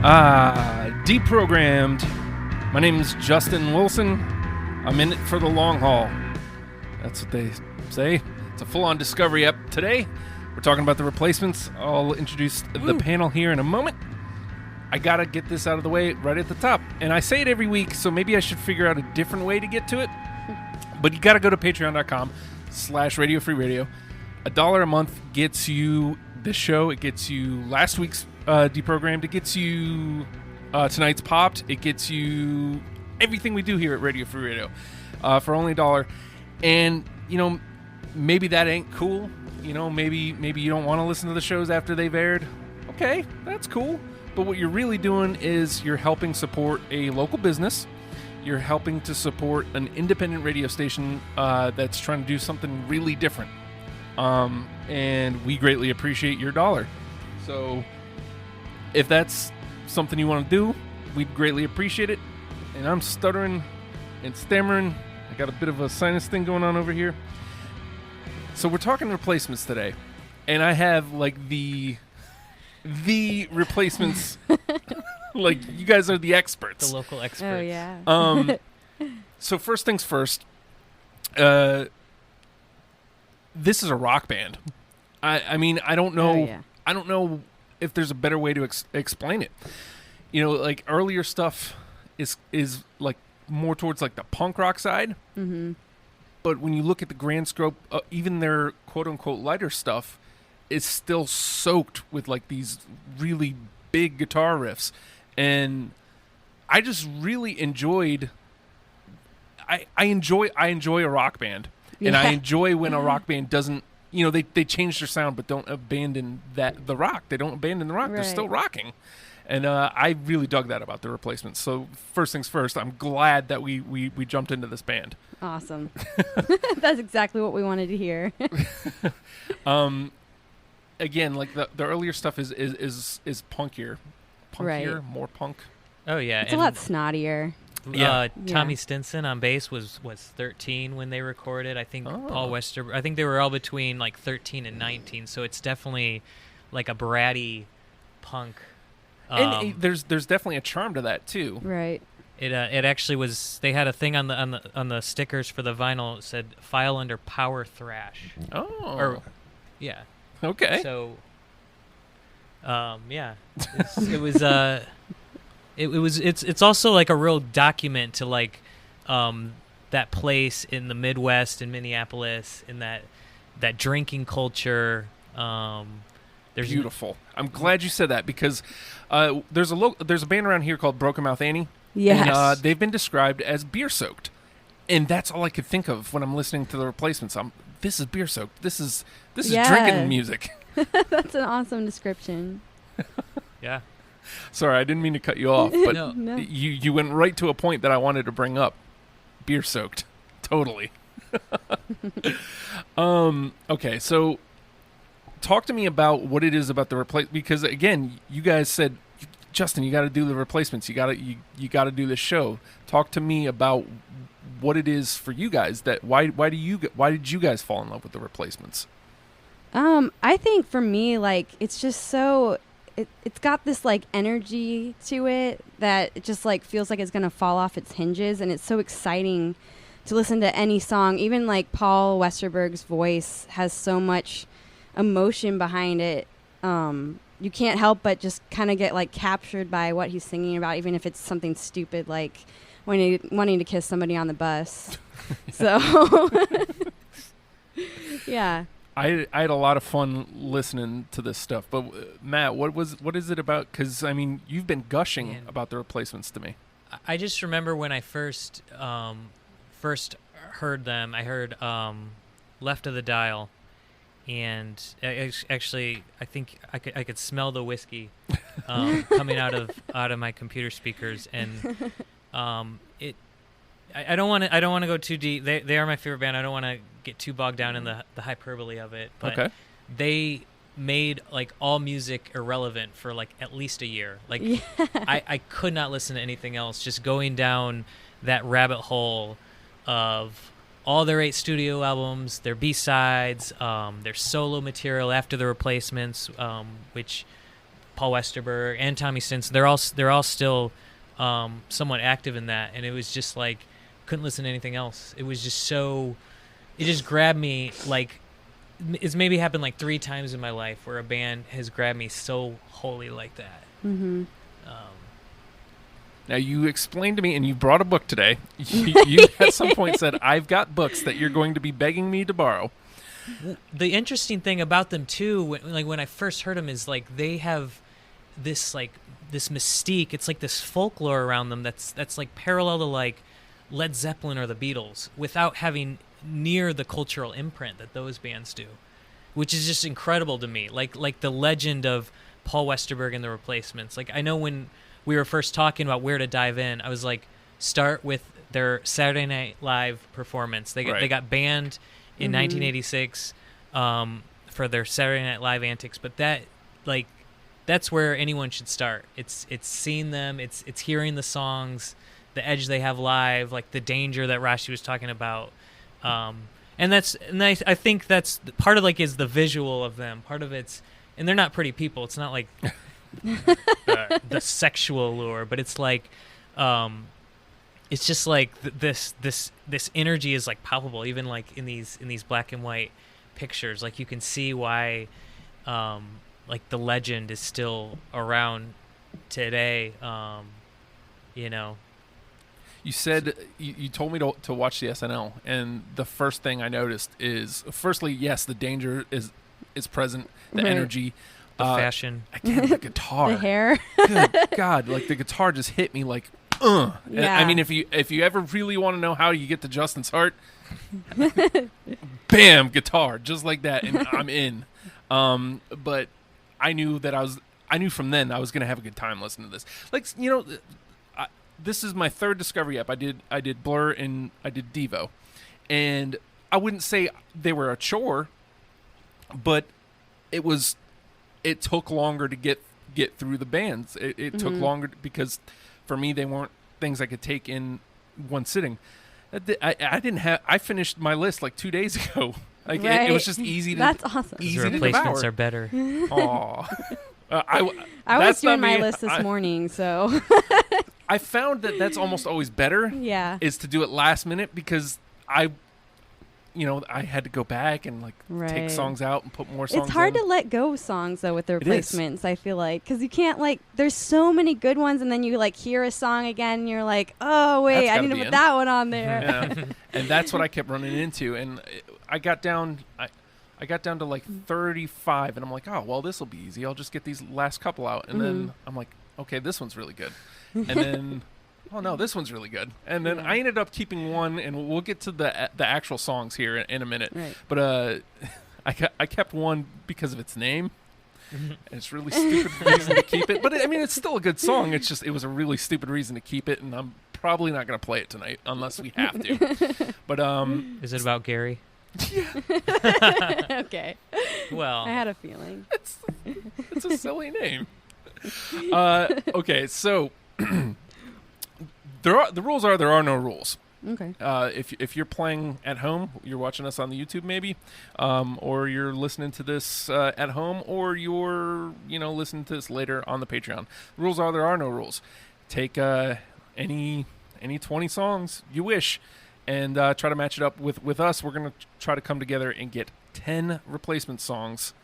Deprogrammed. My name is Justin Wilson. I'm in it for the long haul. That's what they say. It's a full-on Discovery ep. Today, we're talking about the replacements. I'll introduce the panel here in a moment. I gotta get this out of the way right at the top. And I say it every week, so maybe I should figure out a different way to get to it. But you gotta go to patreon.com/Radio Free Radio. $1 a month gets you this show. It gets you last week's Deprogrammed. It gets you tonight's Popped. It gets you everything we do here at Radio Free Radio for only $1. And, you know, maybe that ain't cool. You know, maybe you don't want to listen to the shows after they've aired. Okay, that's cool. But what you're really doing is you're helping support a local business. You're helping to support an independent radio station that's trying to do something really different. And we greatly appreciate your dollar. So if that's something you want to do, we'd greatly appreciate it. And I'm stuttering and stammering. I got a bit of a sinus thing going on over here. So we're talking replacements today. And I have like the replacements. Like, you guys are the experts. The local experts. Oh, yeah. So first things first. This is a rock band. I mean, I don't know. Oh, yeah. I don't know if there's a better way to explain it. You know, like earlier stuff is like more towards like the punk rock side. Mm-hmm. But when you look at the grand scope, even their quote unquote lighter stuff is still soaked with like these really big guitar riffs, and I just really enjoyed. I enjoy a rock band. And I enjoy when a rock band doesn't, you know, they change their sound but don't abandon the rock. They don't abandon the rock. Right. They're still rocking. And I really dug that about the replacements. So first things first, I'm glad that we jumped into this band. Awesome. That's exactly what we wanted to hear. Again, like the earlier stuff is punkier. Right. More punk. Oh, yeah. It's a lot snottier. Yeah. Tommy Stinson on bass was 13 when they recorded. I think Paul Oh. Westerberg. I think they were all between like 13 and 19. So it's definitely like a bratty punk. And there's definitely a charm to that too. Right. It actually was. They had a thing on the stickers for the vinyl. It said "File under power thrash." Oh. Or, yeah. Okay. So, yeah, it's also like a real document to like that place in the Midwest in Minneapolis, in that drinking culture. There's Beautiful. I'm glad you said that because there's a band around here called Broken Mouth Annie. Yes. And they've been described as beer soaked, and that's all I could think of when I'm listening to the replacements. This is beer soaked. This is drinking music. That's an awesome description. Yeah. Sorry, I didn't mean to cut you off, but No. you went right to a point that I wanted to bring up. Beer soaked. Totally. Okay, so talk to me about what it is about the replace, because again, you guys said, Justin, you got to do the replacements. You got to do this show. Talk to me about what it is for you guys. Why did you guys fall in love with the replacements? I think for me, like, it's just so it's got this like energy to it that it just like feels like it's gonna fall off its hinges, and it's so exciting to listen to any song. Even like Paul Westerberg's voice has so much emotion behind it. You can't help but just kind of get like captured by what he's singing about, even if it's something stupid like wanting to kiss somebody on the bus. So, yeah. I had a lot of fun listening to this stuff, but Matt, what is it about? Because I mean, you've been gushing about the replacements to me. I just remember when I first heard them. I heard "Left of the Dial," and actually, I think I could smell the whiskey coming out of my computer speakers, and I don't want to go too deep. They are my favorite band. I don't want to get too bogged down in the hyperbole of it, but they made like all music irrelevant for like at least a year. Like I could not listen to anything else. Just going down that rabbit hole of all their 8 studio albums, their B-sides, their solo material after the replacements, which Paul Westerberg and Tommy Stinson. They're all still somewhat active in that, and it was just like couldn't listen to anything else. It was just so, it just grabbed me. Like it's maybe happened like 3 times in my life where a band has grabbed me so wholly like that. Mm-hmm. Now you explained to me, and you brought a book today. You at some point said, "I've got books that you're going to be begging me to borrow." The interesting thing about them too, when I first heard them, is like they have this mystique. It's like this folklore around them that's like parallel to like Led Zeppelin or the Beatles, without having near the cultural imprint that those bands do, which is just incredible to me. Like the legend of Paul Westerberg and the Replacements. Like I know when we were first talking about where to dive in, I was like, start with their Saturday Night Live performance. They got banned in 1986 for their Saturday Night Live antics, but that's where anyone should start. It's seeing them, it's hearing the songs, the edge they have live, like the danger that Rashi was talking about, and I think that's part of is the visual of them. Part of and they're not pretty people. It's not like the sexual lure, but it's like it's just like this energy is like palpable, even like in these black and white pictures. Like you can see why like the legend is still around today. You said you told me to watch the SNL, and the first thing I noticed is, firstly, yes, the danger is present, the energy, the fashion, again, the guitar, the hair. Good God, like the guitar just hit me like, Yeah. I mean, if you ever really want to know how you get to Justin's heart, bam, guitar, just like that, and I'm in. But I knew from then I was gonna have a good time listening to this. Like, this is my 3rd Discovery app. I did Blur and I did Devo, and I wouldn't say they were a chore, but it took longer to get through the bands. It took longer because for me they weren't things I could take in one sitting. I finished my list like 2 days ago. Like it was just easy to. That's awesome. Easy the replacements to are better. Aw. I was doing my list this morning, so. I found that's almost always better. Yeah. Is to do it last minute, because I had to go back and take songs out and put more songs in. It's hard to let go songs, though, with the replacements, I feel like. Because you can't, there's so many good ones, and then you, hear a song again, and you're like, oh, wait, I need to put that one on there. Yeah. And that's what I kept running into. And I got down to 35, and I'm like, oh, well, this will be easy. I'll just get these last couple out. And then I'm like, okay, this one's really good. And then... oh no, this one's really good. And then I ended up keeping one, and we'll get to the actual songs here in a minute. Right. But I kept one because of its name. And it's a really stupid reason to keep it. But it's still a good song. It's just it was a really stupid reason to keep it, and I'm probably not going to play it tonight unless we have to. But is it about Gary? Yeah. Okay. Well, I had a feeling. It's a silly name. Okay, so. The rules are there are no rules. Okay. If you're playing at home, you're watching us on the YouTube maybe, or you're listening to this at home, or you're listening to this later on the Patreon. The rules are there are no rules. Take any 20 songs you wish, and try to match it up with us. We're gonna try to come together and get 10 replacement songs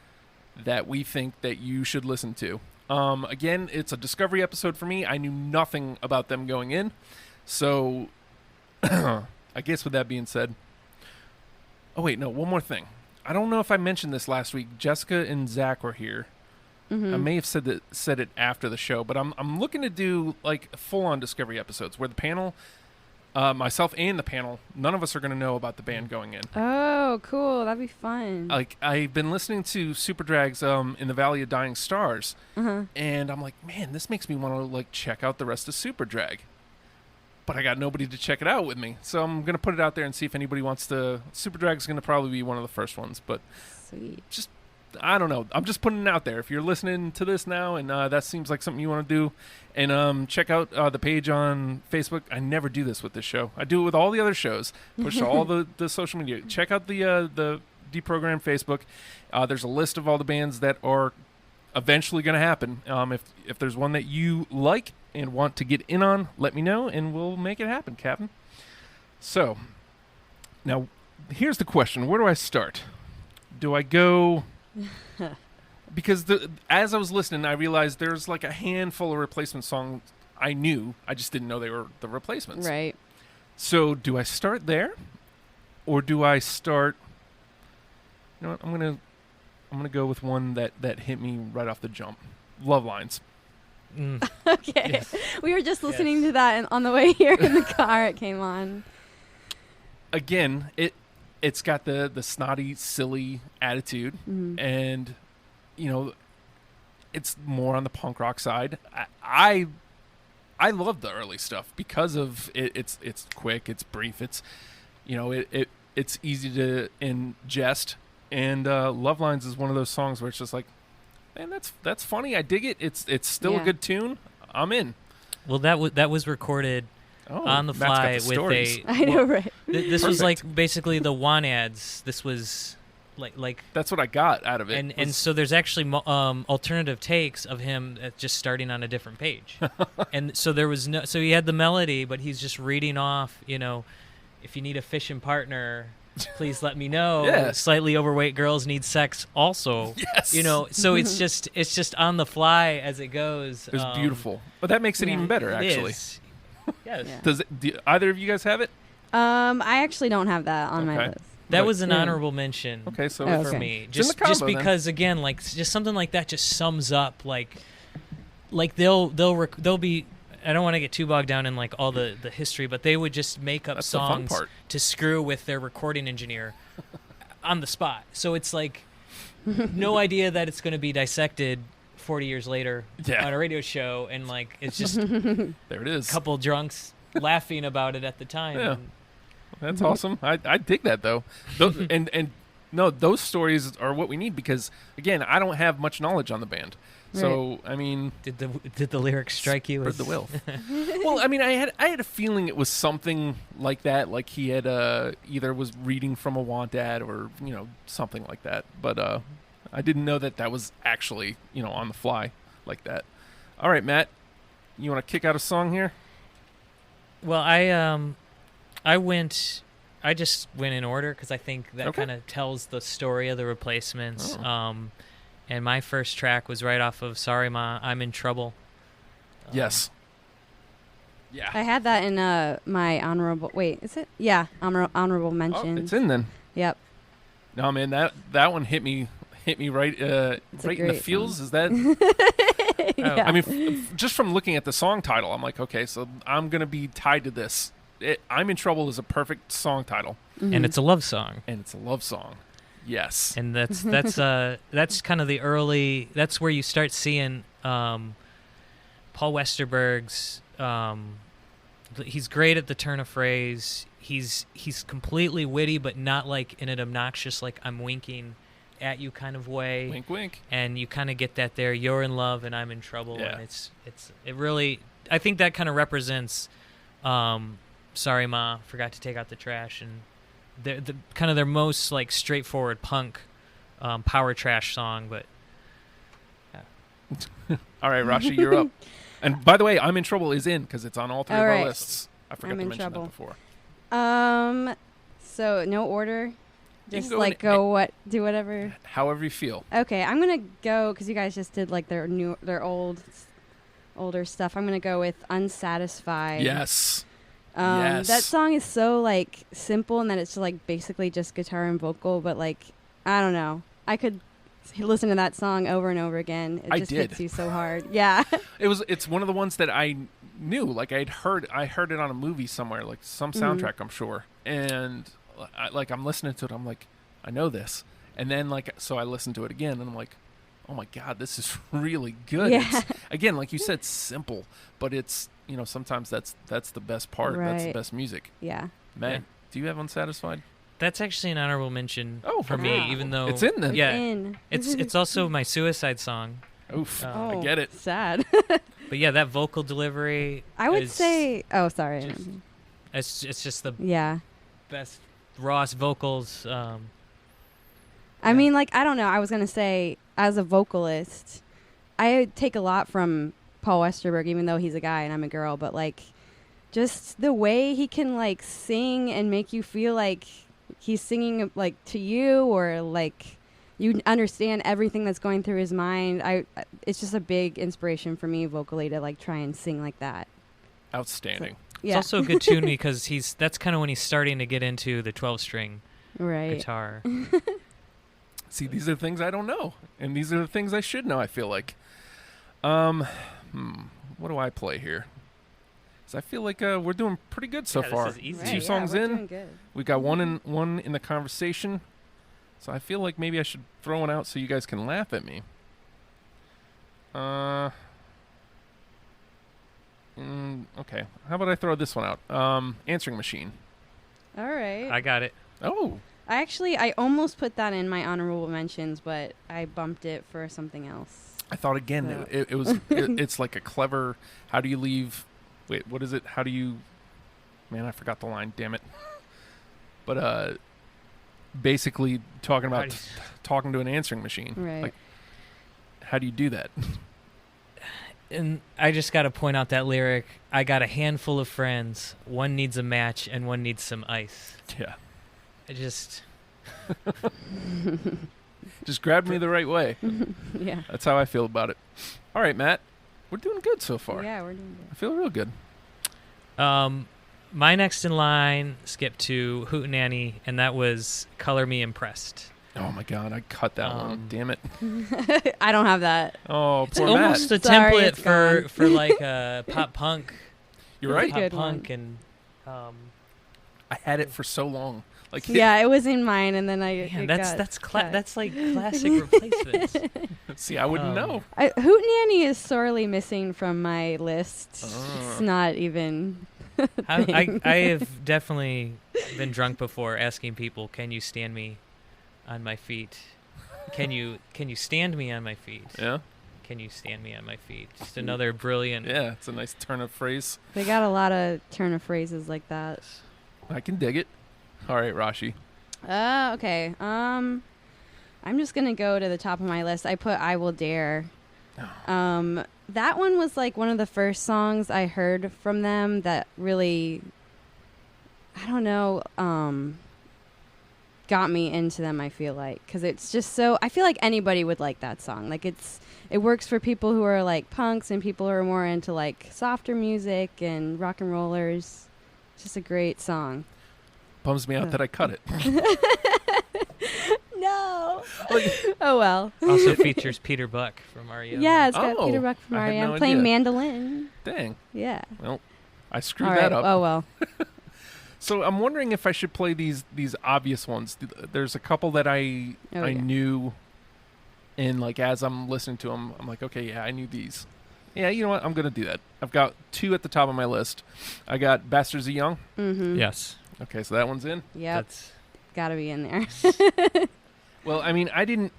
that we think that you should listen to. Again, it's a discovery episode for me. I knew nothing about them going in. So, I guess with that being said... Oh, wait, no, one more thing. I don't know if I mentioned this last week. Jessica and Zach were here. I may have said it after the show, but I'm looking to do, full-on discovery episodes where the panel... myself and the panel, none of us are going to know about the band going in. Oh, cool. That'd be fun. I've been listening to Superdrag's In the Valley of Dying Stars, and I'm like, man, this makes me want to check out the rest of Superdrag. But I got nobody to check it out with me, so I'm going to put it out there and see if anybody wants to. Superdrag's going to probably be one of the first ones, but sweet. I don't know. I'm just putting it out there. If you're listening to this now and that seems like something you want to do, and check out the page on Facebook. I never do this with this show. I do it with all the other shows. Push to all the social media. Check out the Deprogram Facebook. There's a list of all the bands that are eventually going to happen. If there's one that you like and want to get in on, let me know, and we'll make it happen, Captain. So, now, here's the question. Where do I start? Do I go... Because as I was listening, I realized there's like a handful of replacement songs I knew. I just didn't know they were the replacements. Right. So do I start there, or do I start? You know what? I'm gonna go with one that hit me right off the jump. Love Lines. Okay. Yes. We were just listening to that on the way here in the car. It came on. Again, it's got the snotty, silly attitude, and it's more on the punk rock side. I love the early stuff because of it's quick, it's brief, it's it's easy to ingest, and Love Lines is one of those songs where it's just like, man, that's funny. I dig it. It's still a good tune. I'm in. Well, that was recorded on the fly with a. I know, right? This was like basically the want ads. This was like that's what I got out of it. And so there's actually alternative takes of him just starting on a different page. And so there was so he had the melody, but he's just reading off, if you need a fishing partner, please let me know. Yeah. Slightly overweight girls need sex also. Yes. So it's just on the fly as it goes. It's beautiful. But that makes it even better, actually. It is. Yes. Yeah. Do either of you guys have it? I actually don't have that on my list. That was an honourable mention. Okay, so for me, just because again, like just something like that just sums up like they'll be. I don't want to get too bogged down in like all the history, but they would just make up songs to screw with their recording engineer on the spot. So it's like no idea that it's going to be dissected 40 years later on a radio show, and like it's just there it is. A couple drunks laughing about it at the time. Yeah. That's awesome. I dig that though. And no, those stories are what we need because again, I don't have much knowledge on the band. Right. So I mean, did the lyrics strike you as the will? Well, I mean, I had a feeling it was something like that, like he had either was reading from a want ad or something like that. But I didn't know that was actually on the fly like that. All right, Matt, you want to kick out a song here? Well, I just went in order because I think that kind of tells the story of the Replacements. And my first track was right off of Sorry Ma, I'm in Trouble. Yes. Yeah. I had that in my honorable. Wait, is it? Yeah, honorable mention. Oh, it's in then. Yep. No, man, that one hit me right right in the feels. Song. Is that? Yeah. I mean, just from looking at the song title, I'm like, okay, so I'm gonna be tied to this. I'm in Trouble is a perfect song title, and it's a love song. Yes, and that's kind of the early. That's where you start seeing Paul Westerberg's. He's great at the turn of phrase. He's completely witty, but not like in an obnoxious, like I'm winking at you kind of way. Wink, wink. And you kind of get that there. You're in love, and I'm in trouble. Yeah. And it really. I think that kind of represents. Sorry Ma, forgot to take out the trash, and the kind of their most like straightforward punk power trash song, but all right, Rashi, you're up. And by the way, I'm in Trouble is in because it's on all three of our lists. I forgot to mention that before. So no order, just like do whatever. However you feel. Okay, I'm gonna go because you guys just did like their older stuff. I'm gonna go with Unsatisfied. Yes. Yes. That song is so like simple in that it's like basically just guitar and vocal, but like I don't know. I could listen to that song over and over again. It just hits you so hard. Yeah. It's one of the ones that I knew. Like I heard it on a movie somewhere, like some soundtrack, I'm sure. And I'm listening to it. I'm like, I know this. And then so I listened to it again, and I'm like, oh my God, this is really good. Yeah. It's, again, like you said, simple, but it's sometimes that's the best part. Right. That's the best music. Yeah. Matt, do you have Unsatisfied? That's actually an honorable mention for me, even though it's in then. Yeah, it's also my suicide song. Oof, I get it. Sad. But yeah, that vocal delivery. I would say. Oh, sorry. It's just the best Ross vocals. I mean, like I don't know. I was gonna say as a vocalist, I take a lot from Paul Westerberg, even though he's a guy and I'm a girl, but like just the way he can like sing and make you feel like he's singing like to you, or like you understand everything that's going through his mind. It's just a big inspiration for me vocally to like try and sing like that. Outstanding. So, yeah. It's also a good tune because that's kind of when he's starting to get into the 12-string guitar. See, these are things I don't know, and these are the things I should know, I feel like. What do I play here? So I feel like we're doing pretty good so far. This is easy. Right, 2 songs we're in. doing good. We got one in the conversation. So I feel like maybe I should throw one out so you guys can laugh at me. Okay. How about I throw this one out? Answering Machine. All right. I got it. Oh. I almost put that in my honorable mentions, but I bumped it for something else. I thought again So. it was it's like a clever. How do you leave? Wait, what is it? How do you? Man, I forgot the line. Damn it. But basically talking about talking to an answering machine. Right. Like, how do you do that? And I just got to point out that lyric. I got a handful of friends. One needs a match and one needs some ice. Yeah. I just... Just grabbed me the right way. Yeah. That's how I feel about it. All right, Matt. We're doing good so far. Yeah, we're doing I feel real good. My next in line skipped to Hootenanny, and that was Color Me Impressed. Oh my God, I cut that one. Damn it. good. I don't have that. Oh, It's poor almost Matt. a Sorry, template it's gone. for like pop punk. You're right. It's a good Pop punk one. and I had it for so long. Like Yeah, it was in mine, and then man, it that's got cut. that's like classic replacements. See, I wouldn't know. Hootenanny is sorely missing from my list. Oh. It's not even. I have definitely been drunk before asking people, "Can you stand me on my feet? Can you stand me on my feet? Yeah. Can you stand me on my feet?" Just another brilliant. Yeah, it's a nice turn of phrase. They got a lot of turn of phrases like that. I can dig it. All right, Rashi. Okay. I'm just gonna go to the top of my list. I put "I Will Dare." That one was like one of the first songs I heard from them that really, I don't know, got me into them. I feel like, because it's just so. I feel like anybody would like that song. Like it works for people who are like punks and people who are more into like softer music and rock and rollers. It's just a great song. Bums me out that I cut it. No. Oh well. Also features Peter Buck from REM. Yeah, it's got Oh, Peter Buck from I had REM no playing idea. mandolin. Dang. Yeah. Well, I screwed All that right. up. Oh well. So I'm wondering if I should play these obvious ones. There's a couple that I Yeah. knew, and like as I'm listening to them, I'm like, okay, yeah, I knew these. Yeah, you know what? I'm gonna do that. I've got 2 at the top of my list. I got Bastards of Young. Mm-hmm. Yes. Okay, so that one's in. Yep. That's Gotta be in there. Well, I mean, I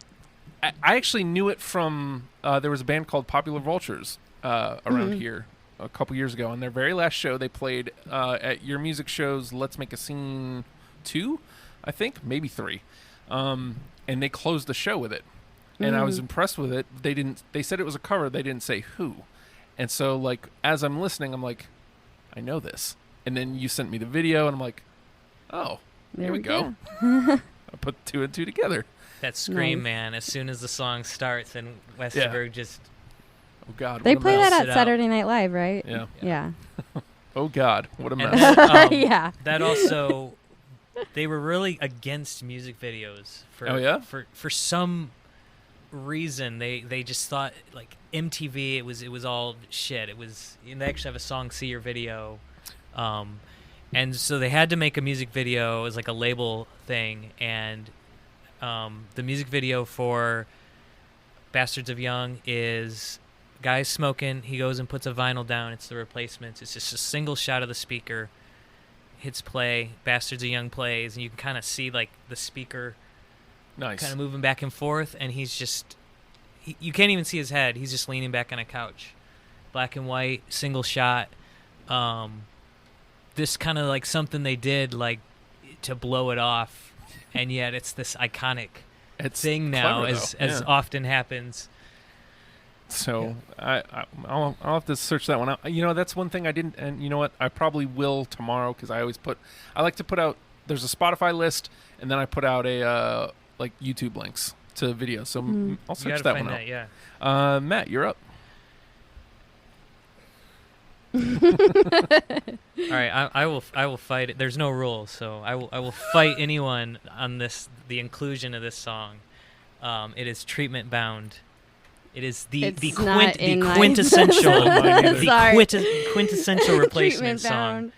actually knew it from there was a band called Popular Vultures around here a couple years ago. On their very last show, they played at Your Music Show's Let's Make a Scene 2, I think, maybe 3, and they closed the show with it. And I was impressed with it. They said it was a cover. They didn't say who. And so, like, as I'm listening, I'm like, I know this. And then you sent me the video, and I'm like, oh, here we go. I put 2 and 2 together. that scream, Nice. man. As soon as the song starts and Westerberg just Oh, God. They what a play mess. that Sit at out. Saturday Night Live, right? Yeah. Yeah. Oh, God. What a and mess. then, Yeah. that also they were really against music videos for Oh, yeah? for some reason. They just thought like MTV it was all shit. It was they actually have a song "See Your Video," and so they had to make a music video. It was like a label thing, and the music video for Bastards of Young is guy's smoking. He goes and puts a vinyl down. It's the Replacements. It's just a single shot of the speaker. Hits play. Bastards of Young plays, and you can kind of see like the speaker Nice. kind of moving back and forth, and he's just you can't even see his head. He's just leaning back on a couch. Black and white, single shot. This kind of like something they did like to blow it off, and yet it's this iconic It's thing now, clever, as though. Yeah. often happens. So I'll have to search that one out. You know, that's one thing I didn't, and you know what? I probably will tomorrow because I like to put out. There's a Spotify list, and then I put out a like YouTube links to videos. So I'll search that one out. Yeah. Matt, you're up. All right, I will fight it. There's no rules, so I will fight anyone on the inclusion of this song. It is Treatment Bound. It is the quintessential quintessential replacement song.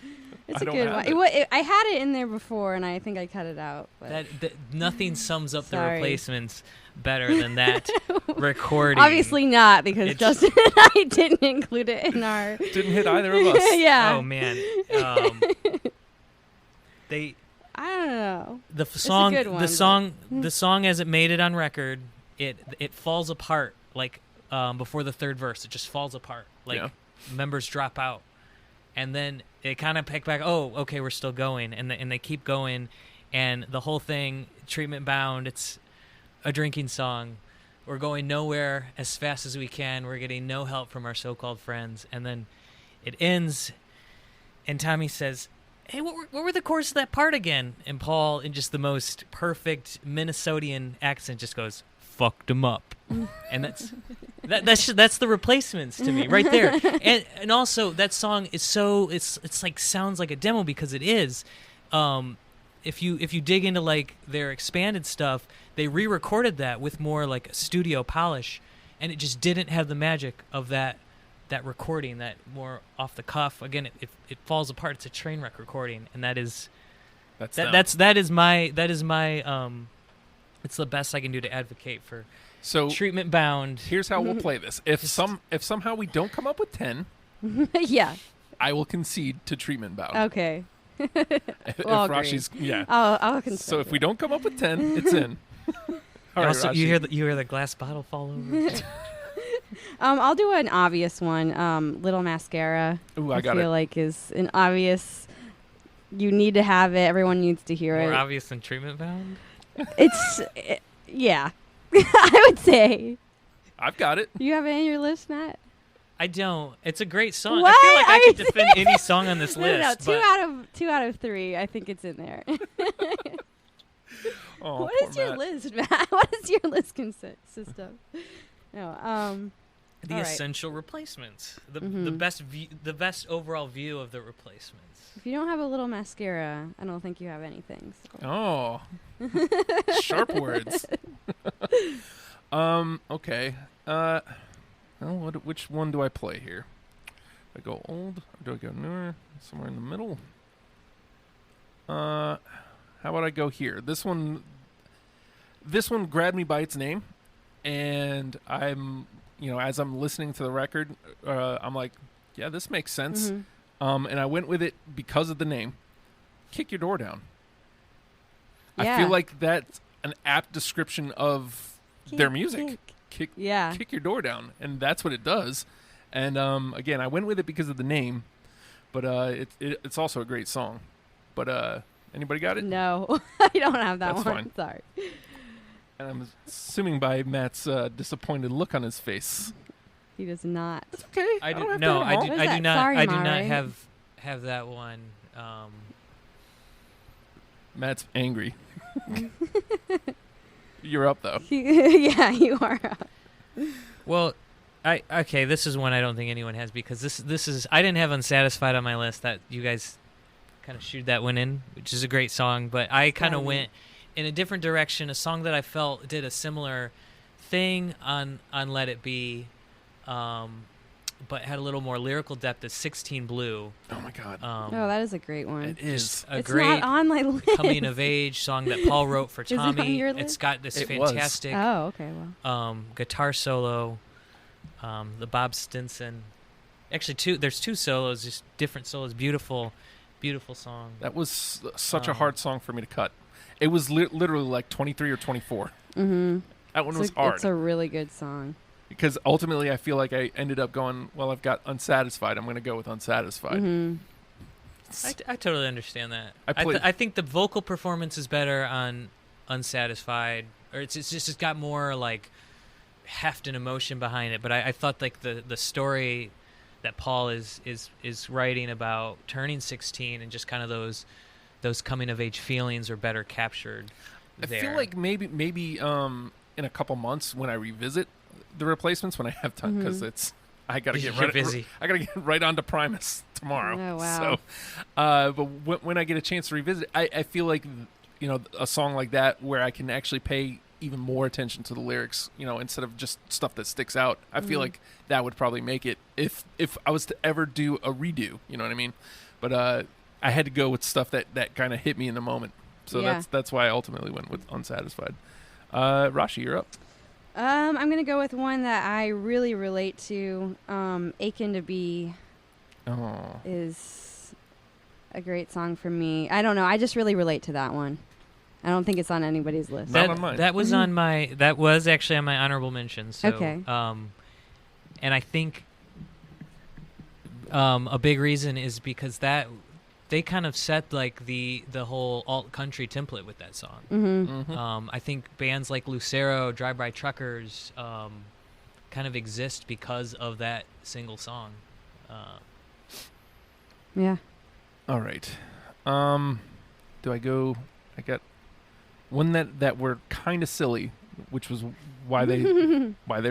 It's a good one. I had it in there before, and I think I cut it out. But. Nothing sums up the Replacements better than that recording. Obviously not, because Justin and I didn't include it in our... Didn't hit either of us. Yeah. Oh, man. I don't know. The song as it made it on record, it falls apart, like, before the third verse. It just falls apart. Like, members drop out. And then they kind of pick back, oh, okay, we're still going. And they keep going. And the whole thing, Treatment Bound, it's a drinking song. We're going nowhere as fast as we can. We're getting no help from our so-called friends. And then it ends, and Tommy says, hey, what were the chorus of that part again? And Paul, in just the most perfect Minnesotan accent, just goes, fucked him up. And that's the Replacements to me right there. And also that song is so it's like sounds like a demo because it is. If you dig into like their expanded stuff, they re-recorded that with more like studio polish, and it just didn't have the magic of that recording, that more off the cuff. Again, it falls apart. It's a train wreck recording, and that is my it's the best I can do to advocate for. So Treatment Bound. Here's how we'll play this. If somehow we don't come up with 10, yeah, I will concede to Treatment Bound. Okay. if Rashi's I'll concede. So if we don't come up with 10, it's in. All right, also, you hear the glass bottle fall over. I'll do an obvious one. Little Mascara. Ooh, I feel like is an obvious. You need to have it. Everyone needs to hear it. More obvious than Treatment Bound. Yeah. I would say. I've got it. You have it in your list, Matt? I don't. It's a great song. What? I feel like I could defend any song on this list. No, two out of three. I think it's in there. Oh, what is your list, Matt? What is your list consist of? No. The essential Replacements. The best overall view of the Replacements. If you don't have a Little Mascara, I don't think you have anything. So. Oh. Sharp words. Okay. Which one do I play here? Do I go old or do I go newer? Somewhere in the middle. How about I go here? This one grabbed me by its name, and I'm, as I'm listening to the record, I'm like, yeah, this makes sense. Mm-hmm. And I went with it because of the name. Kick Your Door Down. Yeah. I feel like that's an apt description of their music. Kick Your Door Down, and that's what it does. And again, I went with it because of the name, but it's also a great song. But anybody got it? No, I don't have that that's one. Fine. Sorry. And I'm assuming by Matt's disappointed look on his face. He does not. It's okay. I do not have that one. Matt's angry. You're up though. Yeah, you are up. Well, this is one I don't think anyone has, because this is I didn't have Unsatisfied on my list. That you guys kind of shooed that one in, which is a great song, but I kind of went in a different direction. A song that I felt did a similar thing on Let It Be, but had a little more lyrical depth, is 16 Blue. Oh my God. That is a great one. It is. It's great not on my list. Coming of age song that Paul wrote for Tommy. Is it on your list? It's got this fantastic guitar solo, the Bob Stinson. Actually, there's two solos, just different solos. Beautiful song. That was such a hard song for me to cut. It was literally like 23 or 24. Mm-hmm. That one was hard. It's a really good song. Because ultimately, I feel like I ended up going, well, I've got Unsatisfied. I'm going to go with Unsatisfied. Mm-hmm. I totally understand that. I think the vocal performance is better on Unsatisfied, or it's got more like heft and emotion behind it. But I thought like the story that Paul is writing about turning 16 and just kind of those coming of age feelings are better captured there. I feel like maybe in a couple months when I revisit the Replacements, when I have time, because I gotta get busy. I gotta get right onto Primus tomorrow. Oh wow! So, but when I get a chance to revisit, I feel like, you know, a song like that where I can actually pay even more attention to the lyrics, you know, instead of just stuff that sticks out. I feel like that would probably make it if I was to ever do a redo. You know what I mean? But I had to go with stuff that kind of hit me in the moment. So that's why I ultimately went with Unsatisfied. Rashi, you're up. I'm gonna go with one that I really relate to. "Aching to Be" is a great song for me. I don't know. I just really relate to that one. I don't think it's on anybody's list. Not on mine. That was on my. That was actually on my honorable mentions. So, okay. And I think a big reason is because that they kind of set like the whole alt country template with that song. I think bands like Lucero, Drive By Truckers, kind of exist because of that single song. Yeah. All right. Do I go? I got one that were kind of silly, which was why they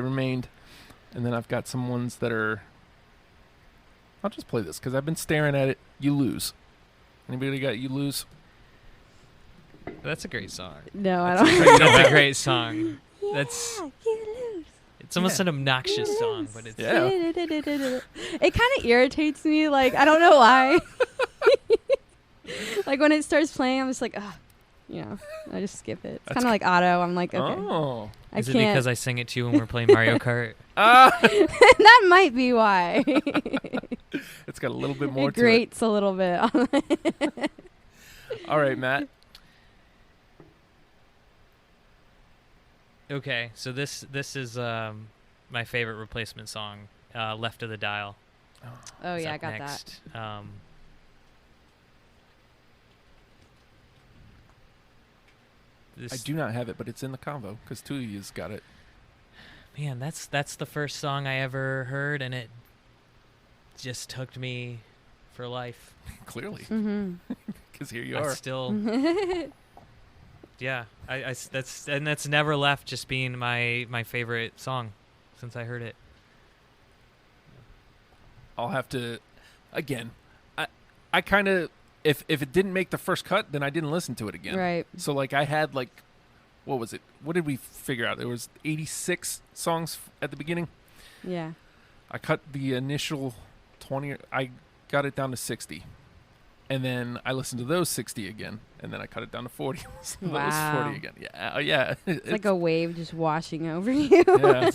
remained, and then I've got some ones that are. I'll just play this because I've been staring at it. You Lose. Anybody got You Lose? That's a great song. No, I don't. That's a great song. Yeah, You Lose. It's almost an obnoxious song, but it's It kind of irritates me. Like, I don't know why. Like when it starts playing, I'm just like, ugh. You know, I just skip it. It's kind of like Auto. I'm like, okay. Oh. Is it because I sing it to you when we're playing Mario Kart? That might be why. It's got a little bit more it grates a little bit. All right, Matt. Okay, so this is my favorite Replacement song, "Left of the Dial." Oh yeah, I got next. that. I do not have it, but it's in the convo because two of you's got it. Man, that's the first song I ever heard, and it just hooked me for life. Clearly, because here you I are. Still, yeah. That's never left just being my favorite song since I heard it. I'll have to, again. I kind of. If it didn't make the first cut, then I didn't listen to it again. Right. So like I had like, what was it? What did we figure out? There was 86 songs at the beginning. Yeah. I cut the initial 20. I got it down to 60, and then I listened to those 60 again, and then I cut it down to 40. Wow. Those 40 again. Yeah. Yeah. It's like a wave just washing over you. Yeah.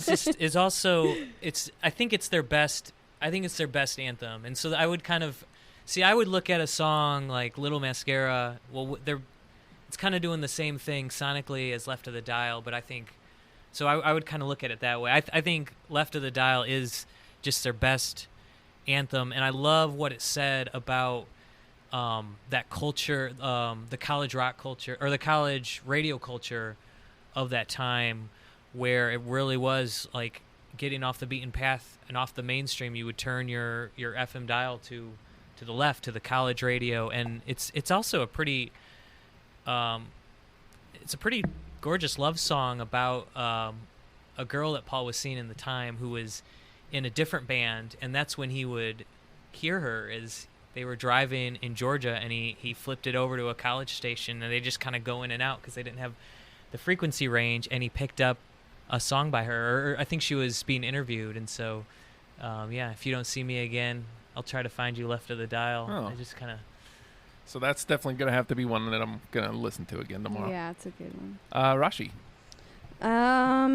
I think it's their best. I think it's their best anthem, and so I would kind of. See, I would look at a song like Little Mascara. Well, it's kind of doing the same thing sonically as Left of the Dial, but I think so. I would kind of look at it that way. I think Left of the Dial is just their best anthem, and I love what it said about that culture, the college rock culture or the college radio culture of that time, where it really was like getting off the beaten path and off the mainstream. You would turn your FM dial to the left, to the college radio, and it's also a pretty gorgeous love song about a girl that Paul was seeing in the time who was in a different band, and that's when he would hear her as they were driving in Georgia, and he flipped it over to a college station, and they just kind of go in and out because they didn't have the frequency range, and he picked up a song by her, or I think she was being interviewed, and so If You Don't See Me Again, I'll Try to Find You, Left of the Dial. Oh. I just kind of. So that's definitely going to have to be one that I'm going to listen to again tomorrow. Yeah, it's a good one. Rashi. Let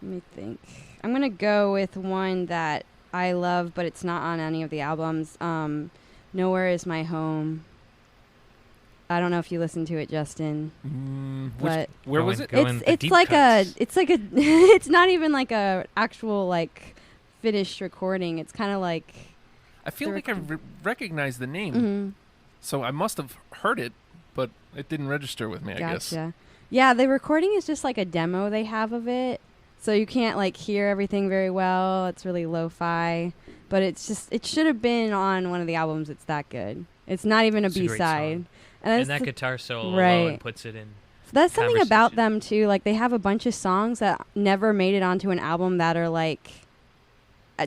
me think. I'm going to go with one that I love, but it's not on any of the albums. Nowhere Is My Home. I don't know if you listened to it, Justin. But where was it? It's like a it's not even like a actual like finished recording. It's kind of like I feel like I recognize the name. Mm-hmm. So I must have heard it, but it didn't register with me, I guess. Gotcha. Yeah, the recording is just like a demo they have of it. So you can't like hear everything very well. It's really lo-fi. But it's just, it should have been on one of the albums. It's that good. It's not even a B-side. And that guitar solo right. alone puts it in. So that's something about them too. Like they have a bunch of songs that never made it onto an album that are like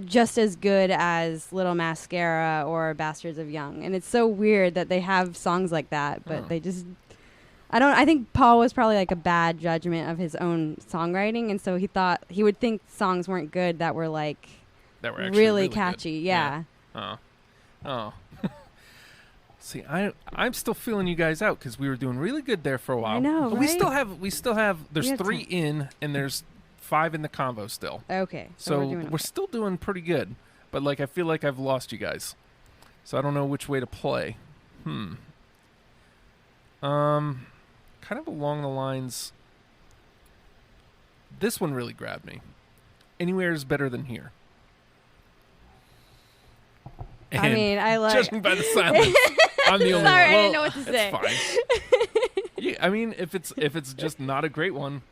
just as good as Little Mascara or Bastards of Young. And it's so weird that they have songs like that, but they just, I think Paul was probably like a bad judgment of his own songwriting. And so he would think songs weren't good that were like, that were actually really catchy. Yeah. Oh. See, I'm still feeling you guys out because we were doing really good there for a while. I know, but right? we still have. There's 3 in, and there's 5 in the convo still. Okay. So we're still doing pretty good, but like I feel like I've lost you guys, so I don't know which way to play. Kind of along the lines. This one really grabbed me. Anywhere is better than here. And I mean, I like. Judging by the silence, I'm the only one. Sorry, I Well, didn't know what to say. Fine. Yeah, I mean, if it's just not a great one,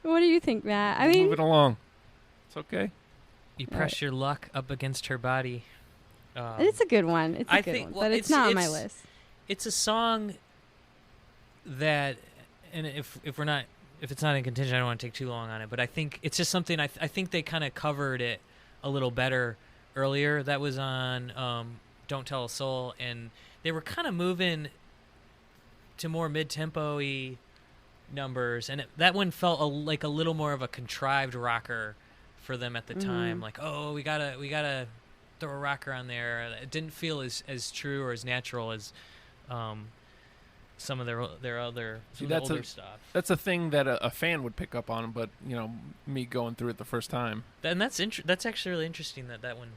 What do you think, Matt? I mean, move it along. It's okay. You press your luck up against her body. It's a good one. It's a good one, but it's not on my list. It's a song that, and if it's not in contention, I don't want to take too long on it. But I think it's just something I think they kind of covered it a little better earlier. That was on Don't Tell a Soul, and they were kind of moving to more mid-tempo-y numbers, and that one felt like a little more of a contrived rocker for them at the time. Like, oh, we gotta throw a rocker on there. It didn't feel as true or as natural as some of their other older stuff. That's a thing that a fan would pick up on, but me going through it the first time. And that's actually really interesting that one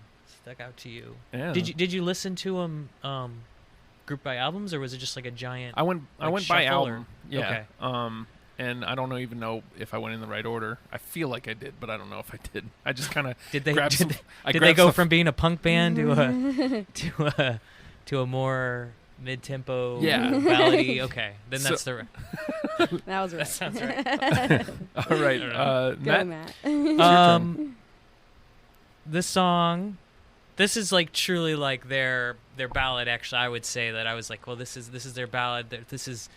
stuck out to you. Yeah. Did you listen to them group by albums, or was it just like a giant? I went by album. Yeah. Okay. And I don't even know if I went in the right order. I feel like I did, but I don't know if I did. I just kind of did they go from being a punk band to a more mid-tempo ballady? Okay, then that's that was right. That sounds right. All right, Matt. This song, this is like truly like their ballad. Actually, I would say that I was like, well, this is their ballad. This is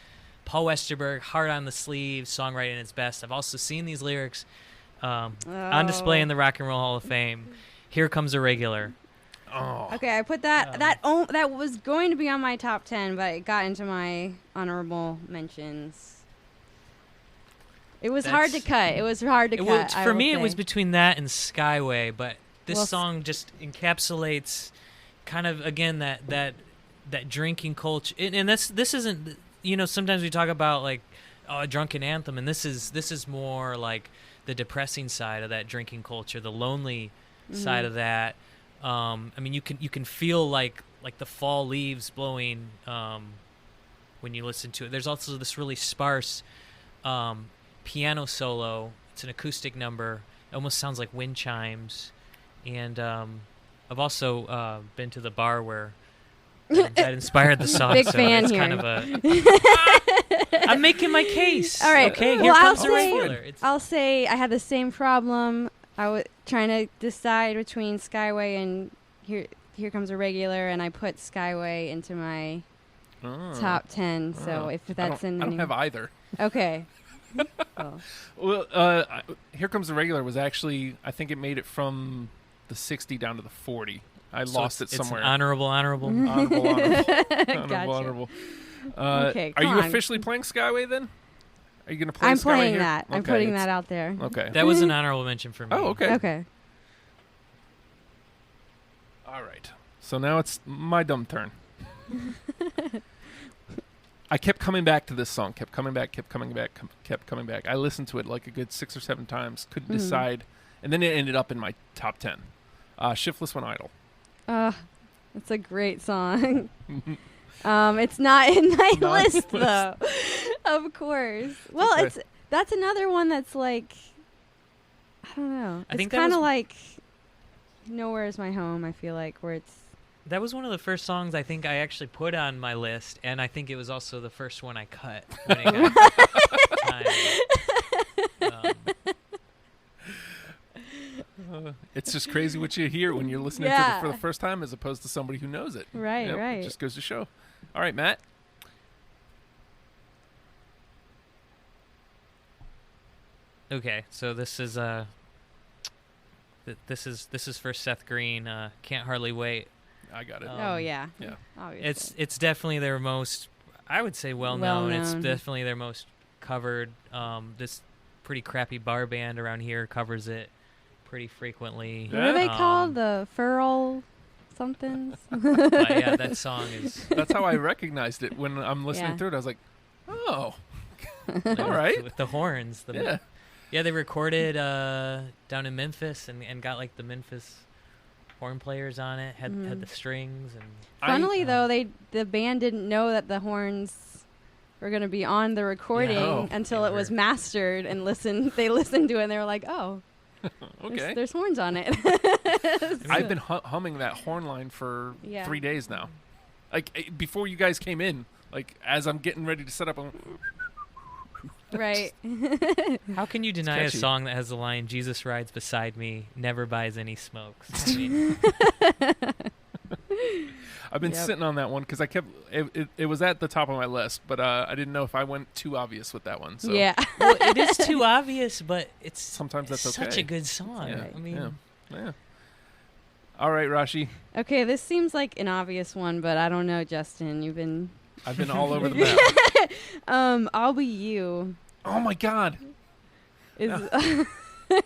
Paul Westerberg, heart on the sleeve, songwriting at its best. I've also seen these lyrics on display in the Rock and Roll Hall of Fame. Here Comes a Regular. Oh. Okay, I put that was going to be on my top 10, but it got into my honorable mentions. It was hard to cut. It was hard to cut. For me, it was between that and Skyway, but this song just encapsulates kind of, again, that drinking culture. And this isn't, sometimes we talk about like a drunken anthem, and this is more like the depressing side of that drinking culture, the lonely side of that. I mean, you can feel like the fall leaves blowing when you listen to it. There's also this really sparse piano solo. It's an acoustic number. It almost sounds like wind chimes. And I've also been to the bar where that inspired the song. Big so fan it's here. Kind of I'm making my case. All right. Okay. Well, Here comes a regular. I'll say I had the same problem. I was trying to decide between Skyway and Here Comes a Regular, and I put Skyway into my top 10. So if that's I don't have either. Okay. Well, Here Comes a Regular was actually, I think it made it from the 60 down to the 40. I lost it somewhere. It's honorable. Honorable. Okay, are you officially playing Skyway then? Are you going to play I'm Skyway playing here? that. I'm putting that out there. Okay. That was an honorable mention for me. Oh, okay. Okay. All right. So now it's my dumb turn. I kept coming back to this song. Kept coming back. I listened to it like a good 6 or 7 times. Couldn't decide. And then it ended up in my top 10. Shiftless When Idle. That's a great song. It's not in my list, though. Of course. Well, okay. That's another one that's like, I don't know. I think it's kind of like Nowhere Is My Home, I feel like, where it's... That was one of the first songs I think I actually put on my list, and I think it was also the first one I cut. When it got It's just crazy what you hear when you're listening to it for the first time as opposed to somebody who knows it. Right, right. It just goes to show. All right, Matt. Okay, so this is this is for Seth Green. Can't Hardly Wait. I got it. Oh yeah. Yeah. Obviously. It's definitely their most, I would say, well known. It's definitely their most covered. This pretty crappy bar band around here covers it pretty frequently. What are they called? The Furl something? Yeah, that song is. That's how I recognized it when I'm listening through it. I was like, oh, all right. With the horns. Yeah, they recorded down in Memphis and got like the Memphis horn players on it. Had the strings and. Funnily though, the band didn't know that the horns were going to be on the recording until it was mastered and they listened to it and they were like, oh. Okay. There's horns on it. I've been humming that horn line for 3 days now. Like before you guys came in, like as I'm getting ready to set up, I'm right. How can you deny a song that has the line "Jesus rides beside me, never buys any smokes"? I mean, I've been sitting on that one because I kept it was at the top of my list, but I didn't know if I went too obvious with that one. So. Yeah. Well, it is too obvious, but it's sometimes that's such a good song. Yeah. I mean, yeah. All right, Rashi. Okay, this seems like an obvious one, but I don't know, Justin. I've been all over the map. I'll Be You. Oh my God. That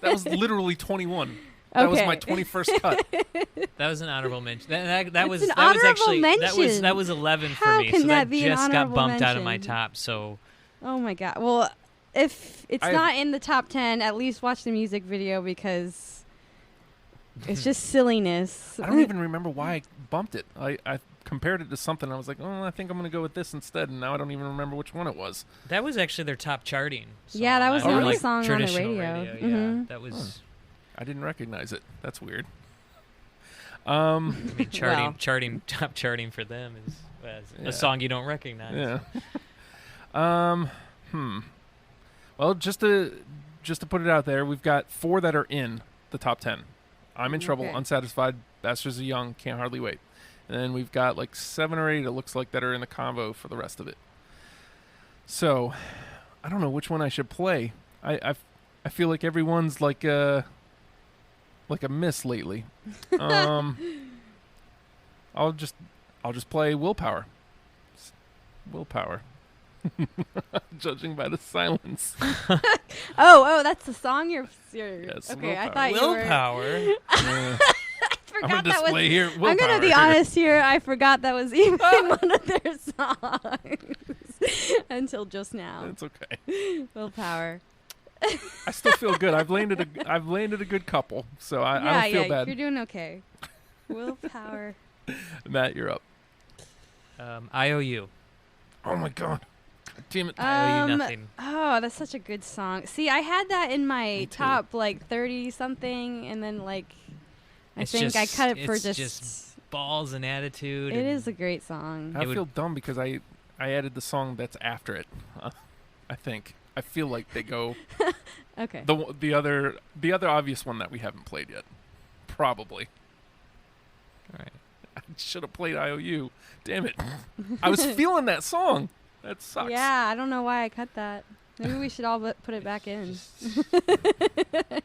was literally 21. That was my 21st cut. That was an honorable mention. That was actually mention. that was 11 How for me. Can so that that be just an got bumped mention? out of my top. So. Oh my God. Well, if it's not in the top 10, at least watch the music video because it's just silliness. I don't even remember why I bumped it. I compared it to something. I was like, oh, I think I'm going to go with this instead. And now I don't even remember which one it was. That was actually their top charting song. Yeah, that was the only like song on the radio. Yeah, mm-hmm. that was. I didn't recognize it. That's weird. I mean, top charting for them is a song you don't recognize. Yeah. Well, just to put it out there, we've got 4 that are in the top 10. I'm in Trouble, Unsatisfied, Bastards of Young, Can't Hardly Wait. And then we've got like 7 or 8, it looks like, that are in the combo for the rest of it. So, I don't know which one I should play. I feel like everyone's like a miss lately. I'll just play Willpower. Willpower. Judging by the silence. Oh, that's the song you're yes, okay, Willpower. I thought Willpower. you were I'm gonna display here. Willpower. I'm gonna be honest here. I forgot that was even one of their songs until just now. It's okay. Willpower. I still feel good. I've landed a good couple, so I don't feel bad. You're doing okay. Willpower. Matt, you're up. IOU. Oh my God. Damn it. IOU nothing. Oh, that's such a good song. See, I had that in my top like 30 something, and then like I think I cut it for just balls and attitude. It is a great song. I feel dumb because I added the song that's after it. I think. I feel like they go. Okay. The other obvious one that we haven't played yet, probably. All right. I should have played IOU. Damn it! I was feeling that song. That sucks. Yeah, I don't know why I cut that. Maybe we should all put it back in.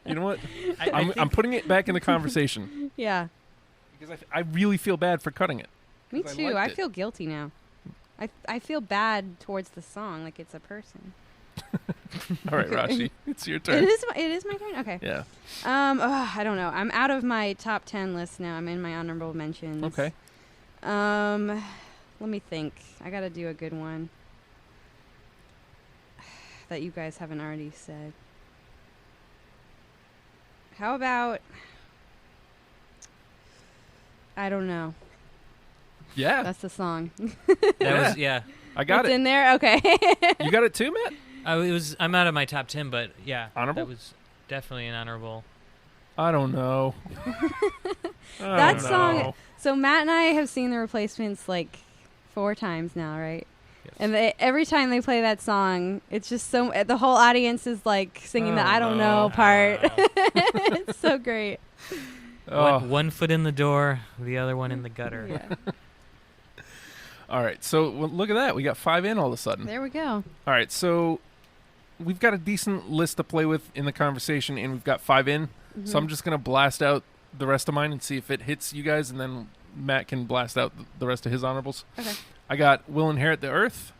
You know what? I'm putting it back in the conversation. Yeah. Because I really feel bad for cutting it. Me too. I feel guilty now. I feel bad towards the song, like it's a person. All right, Rashi, it's your turn. It is my turn. Okay. Yeah. I don't know. I'm out of my top 10 list now. I'm in my honorable mentions. Okay. Let me think. I gotta do a good one that you guys haven't already said. How about? I don't know. Yeah. That's the song. That was I got it's it. in there. Okay. You got it too, Matt? I'm out of my top 10, but yeah. Honorable? That was definitely an honorable. I don't know. That song. So Matt and I have seen The Replacements like 4 times now, right? Yeah, And every time they play that song, it's just so... The whole audience is, like, singing the I don't know part. It's so great. One foot in the door, the other one in the gutter. Yeah. All right, so look at that. We got 5 in all of a sudden. There we go. All right, so we've got a decent list to play with in the conversation, and we've got 5 in. Mm-hmm. So I'm just going to blast out the rest of mine and see if it hits you guys, and then Matt can blast out the rest of his honorables. Okay. I got Will Inherit the Earth.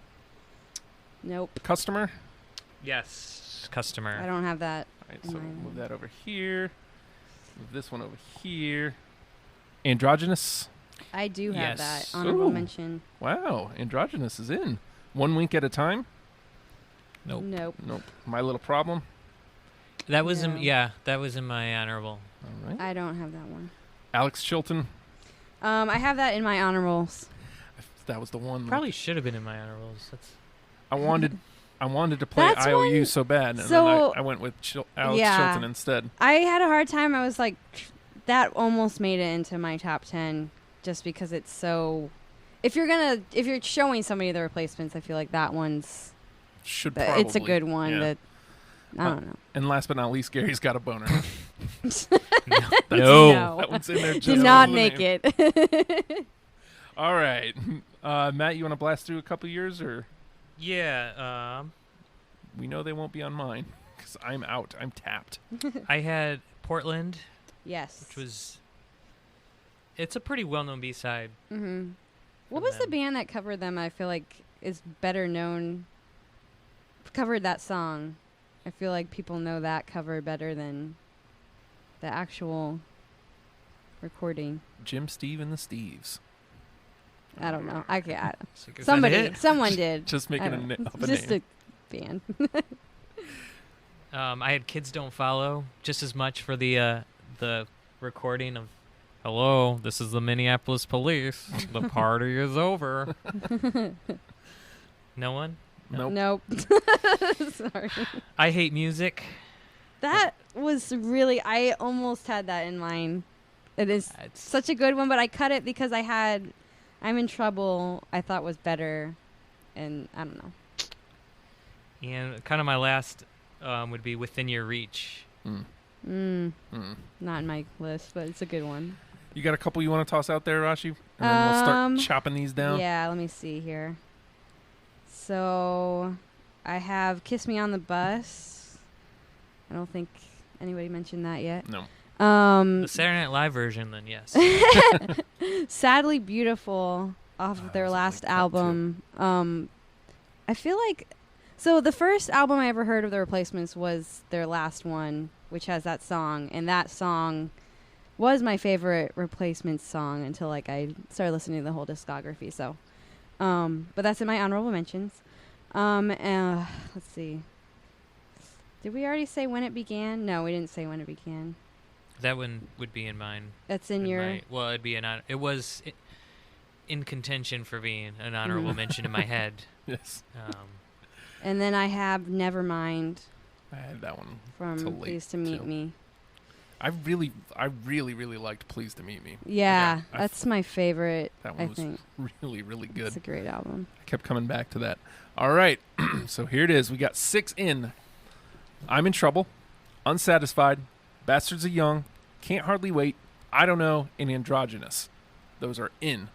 Nope. Customer. Yes, Customer. I don't have that. All right, so we'll move that over here. Move this one over here. Androgynous. I do have Yes. that. Honorable Ooh. mention. Wow, Androgynous is in. One Wink at a Time. Nope. Nope. Nope. My Little Problem. That was No. that was in my honorable. All right. I don't have that one. Alex Chilton. I have that in my honorables. That was the one. Probably should have been in my honorables. That's I wanted to play That's IOU one- so bad, and so- then I went with Alex Yeah. Chilton instead. I had a hard time. I was like, that almost made it into my top 10 just because it's so... If you're showing somebody the replacements, I feel like that one's... Should probably. It's a good one. yeah. That I don't know. And last but not least, Gary's Got a Boner. no. That one's in there. Just Did not for the make name. it. All right, Matt, you want to blast through a couple years, or Yeah. we know they won't be on mine because I'm out. I'm tapped. I had Portland, Yes. which was. It's a pretty well-known B-side. Mm-hmm. What And was the then- band that covered them? I feel like is better known. Covered that song. I feel like people know that cover better than the actual recording. Jim, Steve, and the Steves. I don't know. I can't. Is that Someone did. Just making I don't know. up a Just name. a band. I had Kids Don't Follow just as much for the recording of "Hello, this is the Minneapolis Police. The party is over." No one. Nope. Nope. Sorry. I Hate Music. That was really. I almost had that in mind. It is It's such a good one, but I cut it because I had "I'm in Trouble." I thought was better, and I don't know. and kind of my last would be Within Your Reach. Not in my list, but it's a good one. You got a couple you want to toss out there, Rashi? And then we'll start chopping these down. Yeah, let me see here. So, I have "Kiss Me on the Bus." I don't think anybody mentioned that yet. No. The Saturday Night Live version, then yes. "Sadly Beautiful" off of their that's last my top two. album. I feel like so the first album I ever heard of the Replacements was their last one, which has that song, and that song was my favorite Replacements song until like I started listening to the whole discography. So, but that's in my honorable mentions. Let's see. Did we already say When It Began? No, we didn't say When It Began. That one would be in mine. That's in your. Well, it'd be it was in contention for being an honorable mention in my head. Yes. And then I have Nevermind I had that one. from Till late, Pleased to Meet too. Me. I really liked Pleased to Meet Me. Yeah, I that's my favorite. That I one was think really, really good. it's a great album. I kept coming back to that. All right. So here it is. We got 6 in. I'm in Trouble, Unsatisfied, Bastards of Young, Can't Hardly Wait, I Don't Know, and Androgynous. Those are in.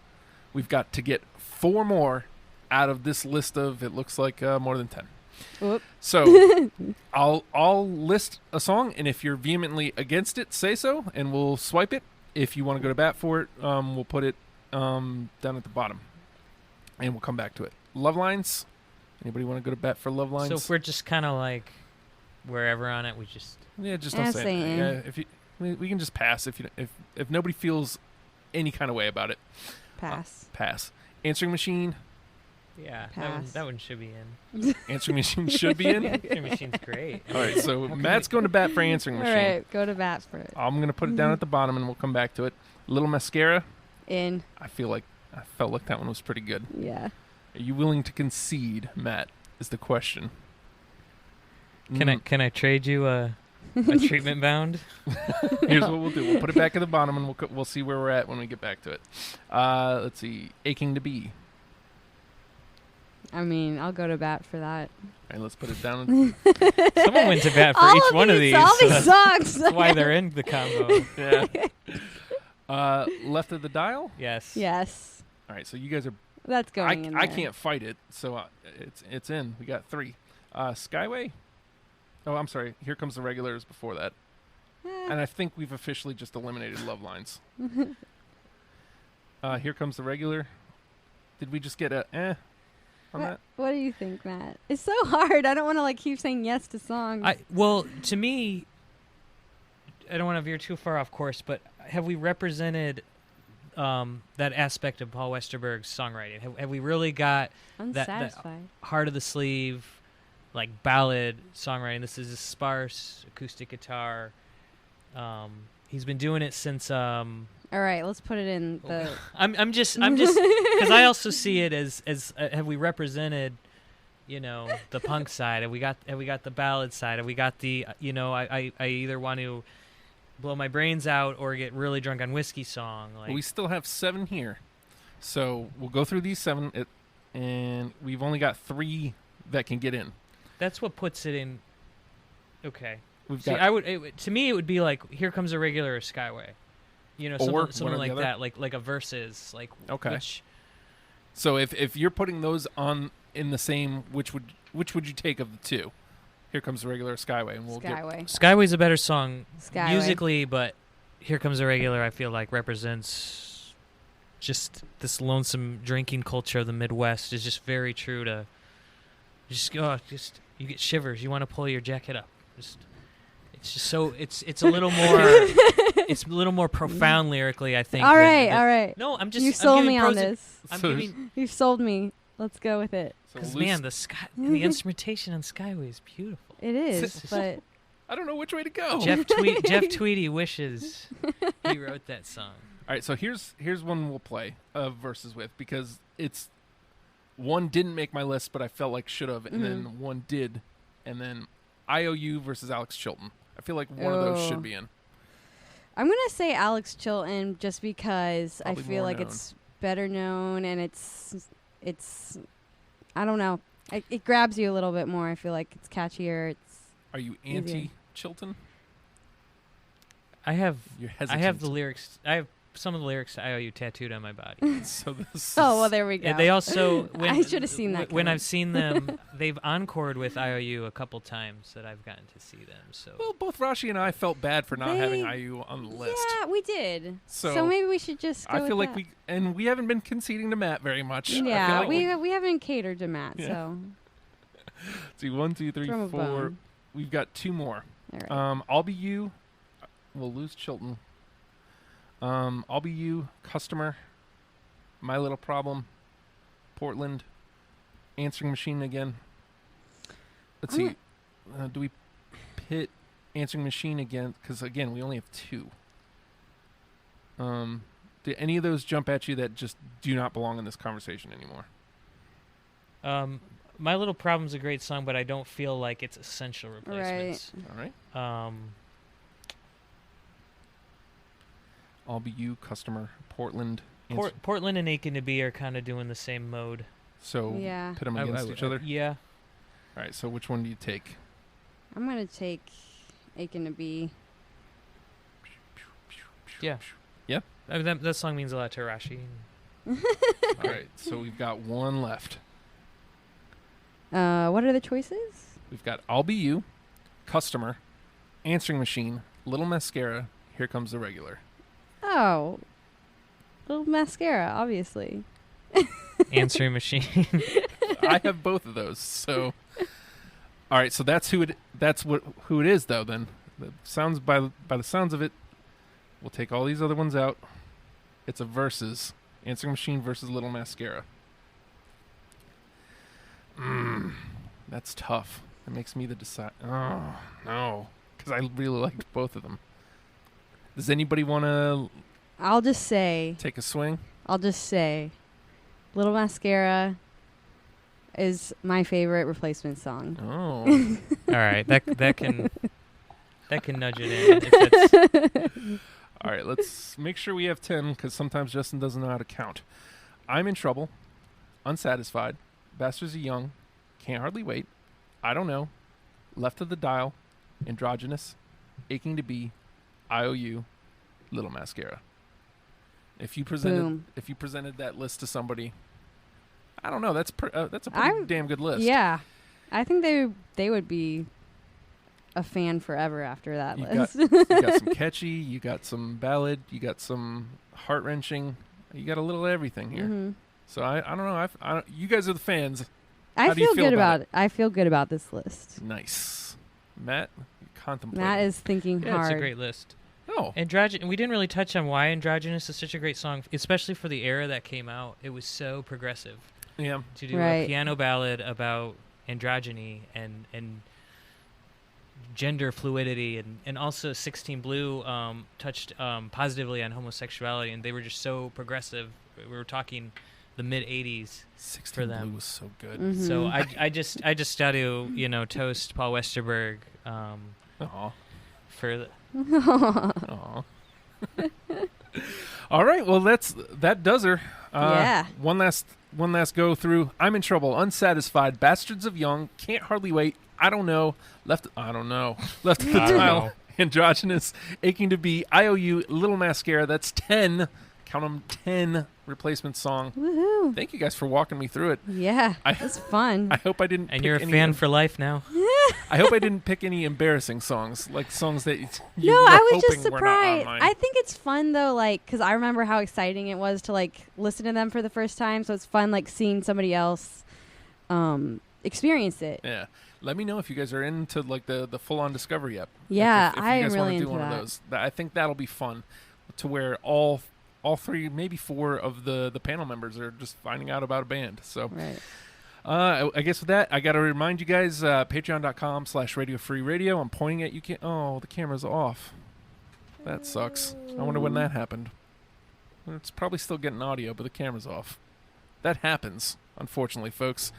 We've got to get 4 more out of this list of, it looks like, more than 10. Whoop. So I'll list a song, and if you're vehemently against it, say so, and we'll swipe it. If you want to go to bat for it, we'll put it down at the bottom, and we'll come back to it. Love Lines. Anybody want to go to bat for Love Lines? So if we're just kind of like wherever on it, we just Yeah, just don't say say anything. eh. Yeah, if you, we can just pass if nobody feels any kind of way about it. Pass. Pass. Answering Machine. yeah. Pass. That one should be in. Answering Machine should be in. Answering Machine's great. All right, so Matt's going to bat for Answering All Machine. right, go to bat for it. I'm going to put it down at the bottom, and we'll come back to it. Little Mascara. In. I felt like that one was pretty good. Yeah. Are you willing to concede, Matt? Is the question. Can I trade you a treatment bound? Here's what we'll do. We'll put it back at the bottom, and we'll see where we're at when we get back to it. Let's see. Aching to Be. I mean, I'll go to bat for that. All right, let's put it down. Someone went to bat for each one of these. All so these songs. that's why they're in the combo. Yeah. Left of the dial? Yes. Yes. All right, so you guys are... That's going in there. I can't fight it, so it's in. We got 3. Skyway? Oh, I'm sorry. Here Comes the Regulars before that. And I think we've officially just eliminated Love Lines. Here Comes the Regular. Did we just get a on that? What do you think, Matt? It's so hard. I don't want to keep saying yes to songs. Well, to me, I don't want to veer too far off course, but have we represented that aspect of Paul Westerberg's songwriting? Have we really got that heart of the sleeve, ballad songwriting? This is a sparse acoustic guitar. He's been doing it since. All right, let's put it in the. I'm just because I also see it as have we represented, the punk side? Have we got the ballad side? Have we got the I either want to blow my brains out or get really drunk on whiskey song? We still have 7 here, so we'll go through these 7, and we've only got 3 that can get in. That's what puts it in. Okay. To me, it would be Here Comes a Regular or Skyway. Something like that, like a versus, okay. Which, so if you're putting those on in the same, which would you take of the 2? Here Comes the Regular, Skyway, and we'll Skyway. Skyway's a better song musically, but Here Comes the Regular, I feel represents just this lonesome drinking culture of the Midwest. Is just very true to you get shivers. You want to pull your jacket up. It's just so it's a little more it's a little more profound lyrically, I think. All right. No, I'm just you sold me on this. You've sold me. Let's go with it. Because the instrumentation on Skyway is beautiful. It is, but I don't know which way to go. Jeff Tweedy wishes he wrote that song. All right, so here's one we'll play verses with, because it's one didn't make my list, but I felt like should have, and then one did, and then IOU versus Alex Chilton. I feel like one of those should be in. I'm gonna say Alex Chilton just because I feel like it's better known, and it's I don't know. It grabs you a little bit more. I feel like it's catchier. Are you anti Chilton? I have the lyrics. I have some of the lyrics to IOU tattooed on my body. So this well, there we go. They also I should have seen that. When I've seen them, they've encored with IOU a couple times that I've gotten to see them. So both Rashi and I felt bad for not having IOU on the list. Yeah, we did. So maybe we should just go I feel with like that. we haven't been conceding to Matt very much. Yeah, we haven't catered to Matt. Yeah. So see, 1, 2, 3, 4. We've got 2 more. All right. I'll Be You. We'll lose Chilton. I'll Be You, Customer, My Little Problem, Portland, Answering Machine again. Let's see. Do we pit Answering Machine again? Because, again, we only have 2. Do any of those jump at you that just do not belong in this conversation anymore? My Little Problem's a great song, but I don't feel like it's essential replacements. All right. I'll Be You, Customer, Portland. Portland and Aching to Be are kind of doing the same mode. So pit them against each other? Yeah. All right, so which one do you take? I'm going to take Aching to Be. Yeah. Yeah? I mean, that song means a lot to Rashi. All right, so we've got 1 left. What are the choices? We've got I'll Be You, Customer, Answering Machine, Little Mascara, Here Comes the Regular. Oh, Little Mascara, obviously. Answering Machine. I have both of those. So, all right. So that's who it is, though. Then, sounds by the sounds of it, we'll take all these other ones out. It's a versus Answering Machine versus Little Mascara. That's tough. That makes me the decide. Oh no, because I really liked both of them. Does anybody want to? I'll just say. Take a swing. I'll just say, Little Mascara is my favorite replacement song. Oh. All right, that can nudge it in. If it's all right, let's make sure we have 10 because sometimes Justin doesn't know how to count. I'm in Trouble, Unsatisfied, Bastards of Young, Can't Hardly Wait, I Don't Know, Left of the Dial, Androgynous, Aching to Be, IOU, Little Mascara. If you presented that list to somebody, I don't know. That's a pretty damn good list. Yeah, I think they would be a fan forever after that list. You got some catchy, you got some ballad, you got some heart wrenching, you got a little of everything here. Mm-hmm. So I don't know. You guys are the fans. I feel good about it. I feel good about this list. Nice, Matt. Contemplating. Matt is thinking hard. Yeah, it's a great list. Oh, we didn't really touch on why Androgynous is such a great song, especially for the era that came out. It was so progressive. Yeah. To do a piano ballad about androgyny and gender fluidity, and also 16 Blue touched positively on homosexuality, and they were just so progressive. We were talking the mid 80s 16 for them. Blue was so good. Mm-hmm. So I just got to toast Paul Westerberg for the Aww. All right, well that does her. Yeah. One last go through. I'm in Trouble, Unsatisfied, Bastards of Young, Can't Hardly Wait, I Don't Know, Left of the Dial, Androgynous, Aching to Be, IOU, Little Mascara. That's 10. Count them, 10 replacement song. Woohoo! Thank you guys for walking me through it. Yeah, it's fun. I hope I didn't. And you're a fan for life now. I hope I didn't pick any embarrassing songs, like songs that you No, were I was hoping just were not on surprised. mine. I think it's fun though, like, because I remember how exciting it was to like listen to them for the first time. So it's fun, like seeing somebody else experience it. Yeah. Let me know if you guys are into like the full on Discovery app. Yeah, like if I you am guys really wanna do into one that. of those. I think that'll be fun, to where all 3, maybe 4 of the panel members are just finding out about a band. So, Right. I guess with that, I got to remind you guys, patreon.com/Radio Free Radio. I'm pointing at you. The camera's off. That sucks. I wonder when that happened. It's probably still getting audio, but the camera's off. That happens, unfortunately, folks.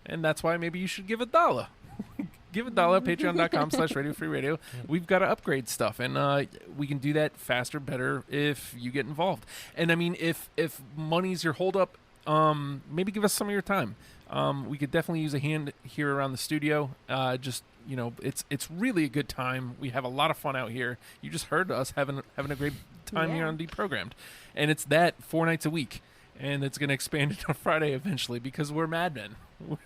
And that's why maybe you should give $1. Give $1, patreon.com/Radio Free Radio. We've got to upgrade stuff, and we can do that faster, better if you get involved. And I mean, if money's your holdup, maybe give us some of your time. We could definitely use a hand here around the studio. It's really a good time. We have a lot of fun out here. You just heard us having a great time here on Deprogrammed, and it's that 4 nights a week. And it's going to expand into Friday eventually because we're madmen.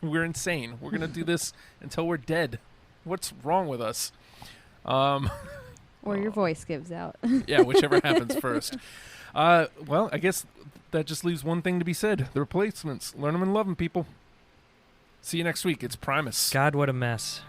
We're insane. We're going to do this until we're dead. What's wrong with us? Or your voice gives out. Yeah, whichever happens first. Well, I guess that just leaves one thing to be said. The Replacements. Learn them and love them, people. See you next week. It's Primus. God, what a mess.